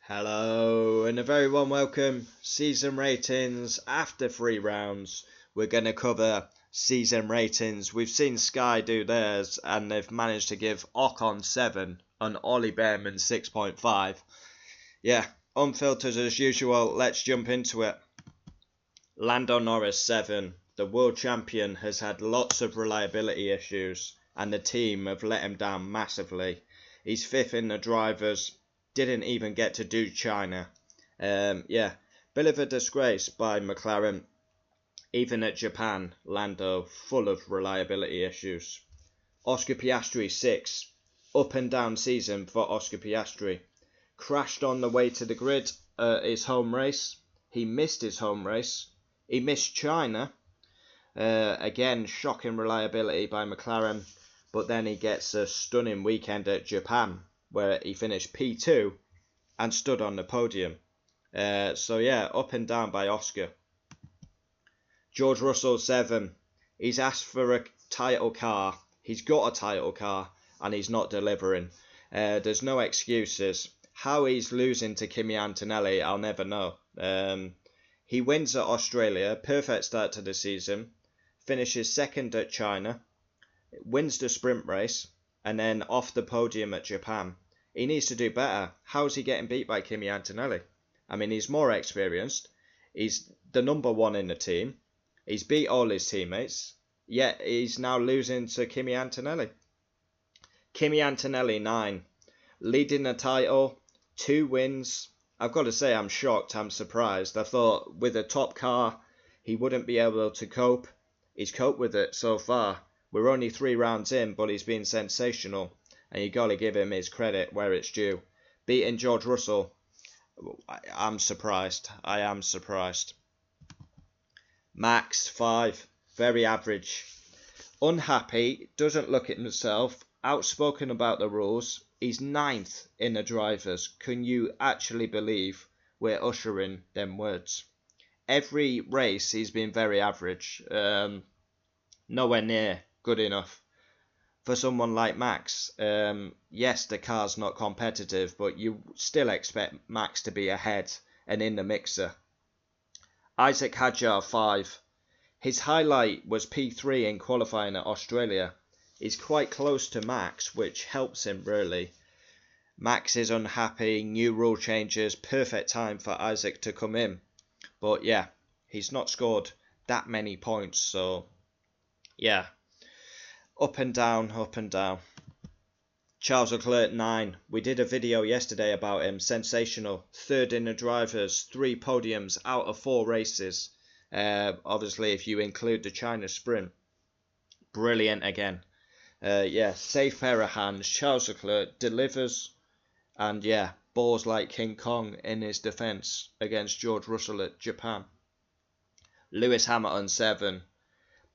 Hello and a very warm welcome. Season ratings after 3 rounds. We're going to cover season ratings. We've seen Sky do theirs and they've managed to give Ocon 7 and Ollie Behrman 6.5. Yeah, unfiltered as usual. Let's jump into it. Lando Norris 7. The world champion has had lots of reliability issues and the team have let him down massively. He's 5th in the drivers. Didn't even get to do China. Bit of a disgrace by McLaren. Even at Japan, Lando full of reliability issues. Oscar Piastri 6. Up and down season for Oscar Piastri. Crashed on the way to the grid his home race. He missed his home race. He missed China. Again, shocking reliability by McLaren. But then he gets a stunning weekend at Japan, where he finished P2 and stood on the podium. Up and down by Oscar. George Russell 7. He's asked for a title car. He's got a title car and he's not delivering. There's no excuses. How he's losing to Kimi Antonelli, I'll never know. He wins at Australia, perfect start to the season. Finishes 2nd at China. Wins the sprint race. And then off the podium at Japan. He needs to do better. How's he getting beat by Kimi Antonelli? I mean, he's more experienced. He's the number one in the team. He's beat all his teammates. Yet he's now losing to Kimi Antonelli. Kimi Antonelli 9. Leading the title. 2 wins. I've got to say I'm shocked. I'm surprised. I thought with a top car he wouldn't be able to cope. He's coped with it so far. We're only 3 rounds in, but he's been sensational. And you got to give him his credit where it's due. Beating George Russell, I'm surprised. I am surprised. Max 5, very average. Unhappy, doesn't look at himself, outspoken about the rules. He's 9th in the drivers. Can you actually believe we're ushering them words? Every race he's been very average. Nowhere near good enough for someone like Max. Yes, the car's not competitive, but you still expect Max to be ahead and in the mixer. Isaac Hadjar 5. His highlight was P3 in qualifying at Australia. He's quite close to Max, which helps him really. Max is unhappy, new rule changes, perfect time for Isaac to come in. But yeah, he's not scored that many points, so yeah. Up and down, up and down. Charles Leclerc 9. We did a video yesterday about him. Sensational. 3rd in the drivers. 3 podiums out of 4 races. Obviously, if you include the China sprint. Brilliant again. Safe pair of hands. Charles Leclerc delivers. And yeah, balls like King Kong in his defence against George Russell at Japan. Lewis Hamilton 7.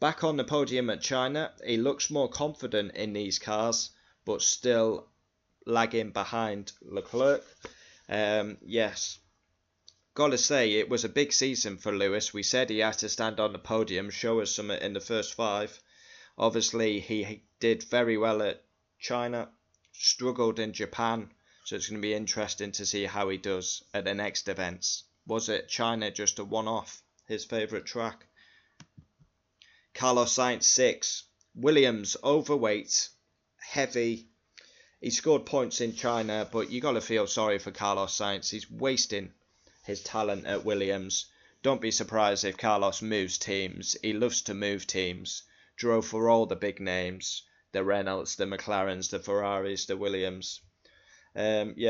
Back on the podium at China, he looks more confident in these cars, but still lagging behind Leclerc. Yes, gotta say, it was a big season for Lewis. We said he had to stand on the podium, show us something in the first 5. Obviously, he did very well at China, struggled in Japan, so it's going to be interesting to see how he does at the next events. Was it China just a one-off, his favourite track? Carlos Sainz 6. Williams overweight, heavy. He scored points in China, but you got to feel sorry for Carlos Sainz. He's wasting his talent at Williams. Don't be surprised if Carlos moves teams. He loves to move teams. Drove for all the big names. The Renaults, the McLarens, the Ferraris, the Williams. Alex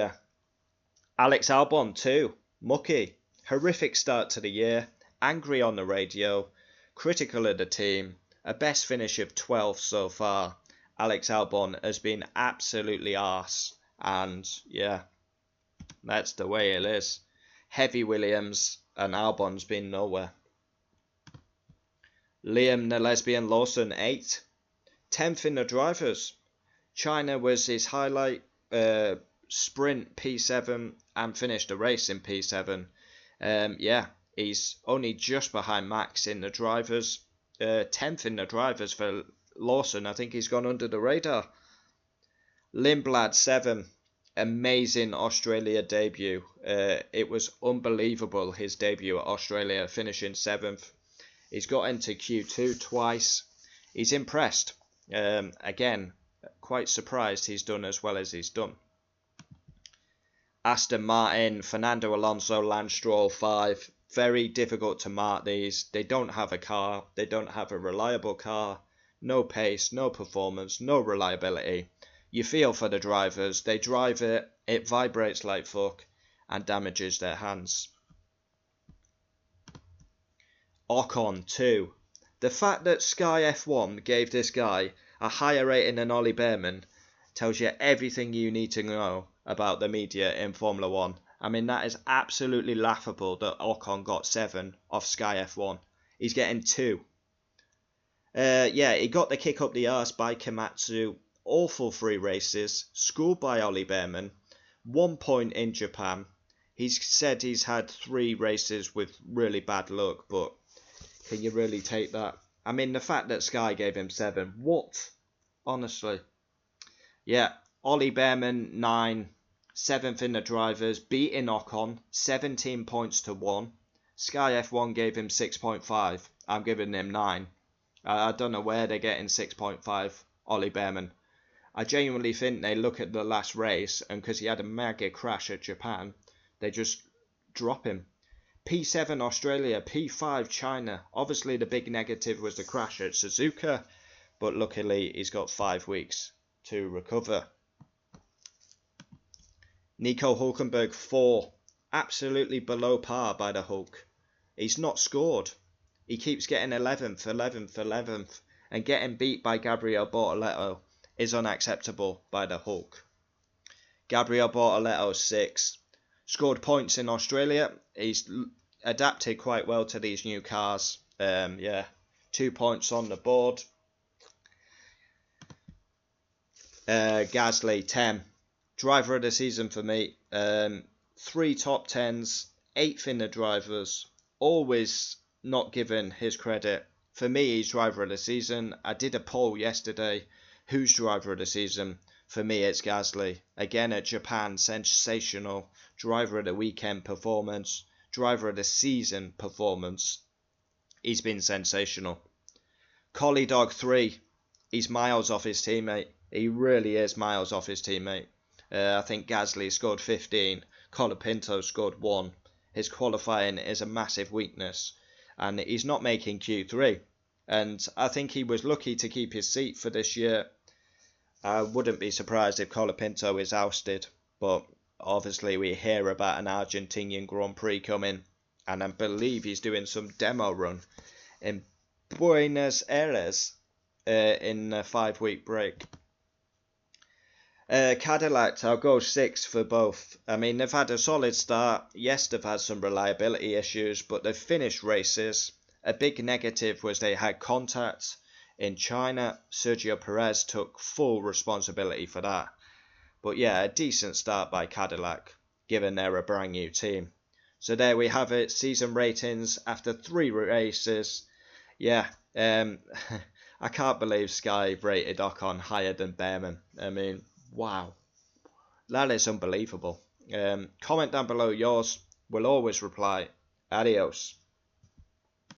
Albon 2. Mucky. Horrific start to the year. Angry on the radio. Critical of the team, a best finish of 12th so far. Alex Albon has been absolutely arse, and yeah, that's the way it is. Heavy Williams, and Albon's been nowhere. Liam the Lesbian Lawson 8. 10th in the drivers. China was his highlight, sprint P7 and finished the race in P7. He's only just behind Max in the drivers. 10th in the drivers for Lawson. I think he's gone under the radar. Lindblad 7. amazing Australia debut. It was unbelievable, his debut at Australia, finishing 7th. He's got into Q2 twice. He's impressed. Again, quite surprised he's done as well as he's done. Aston Martin, Fernando Alonso, Lance Stroll 5. Very difficult to mark these. They don't have a car. They don't have a reliable car. No pace, no performance, no reliability. You feel for the drivers. They drive it, it vibrates like fuck and damages their hands. Ocon 2. The fact that Sky F1 gave this guy a higher rating than Ollie Behrman tells you everything you need to know about the media in Formula 1. I mean, that is absolutely laughable that Ocon got 7 off Sky F1. He's getting 2. Yeah, he got the kick up the arse by Komatsu. Awful 3 races. Schooled by Ollie Behrman. 1 point in Japan. He's said he's had 3 races with really bad luck, but can you really take that? I mean, the fact that Sky gave him 7. What? Honestly. Yeah, Ollie Behrman 9. 7th in the drivers, beating Ocon 17 points to 1. Sky F1 gave him 6.5. I'm giving him 9. I don't know where they're getting 6.5, Ollie Behrman. I genuinely think they look at the last race, and because he had a mega crash at Japan, they just drop him. P7 Australia, P5 China. Obviously the big negative was the crash at Suzuka, but luckily he's got 5 weeks to recover. Nico Hulkenberg 4. Absolutely below par by the Hulk. He's not scored. He keeps getting 11th, 11th, 11th, and getting beat by Gabriel Bortoleto is unacceptable by the Hulk. Gabriel Bortoleto 6. Scored points in Australia. He's adapted quite well to these new cars. Yeah, 2 points on the board. Gasly 10. Driver of the season for me. 3 top 10s, 8th in the drivers. Always not given his credit. For me, he's driver of the season. I did a poll yesterday. Who's driver of the season? For me, it's Gasly. Again at Japan, sensational. Driver of the weekend performance. Driver of the season performance. He's been sensational. Collie Dog 3. He's miles off his teammate. He really is miles off his teammate. I think Gasly scored 15. Colapinto scored 1. His qualifying is a massive weakness. And he's not making Q3. And I think he was lucky to keep his seat for this year. I wouldn't be surprised if Colapinto is ousted. But obviously we hear about an Argentinian Grand Prix coming. And I believe he's doing some demo run in Buenos Aires in a 5-week break. Cadillac, I'll go 6 for both. I mean, they've had a solid start. Yes, they've had some reliability issues, but they've finished races. A big negative was they had contact in China. Sergio Perez took full responsibility for that. But yeah, a decent start by Cadillac, given they're a brand new team. So there we have it. Season ratings after 3 races. Yeah, I can't believe Sky rated Ocon higher than Behrman. I mean, wow, that is unbelievable. Comment down below yours. We'll always reply. Adios.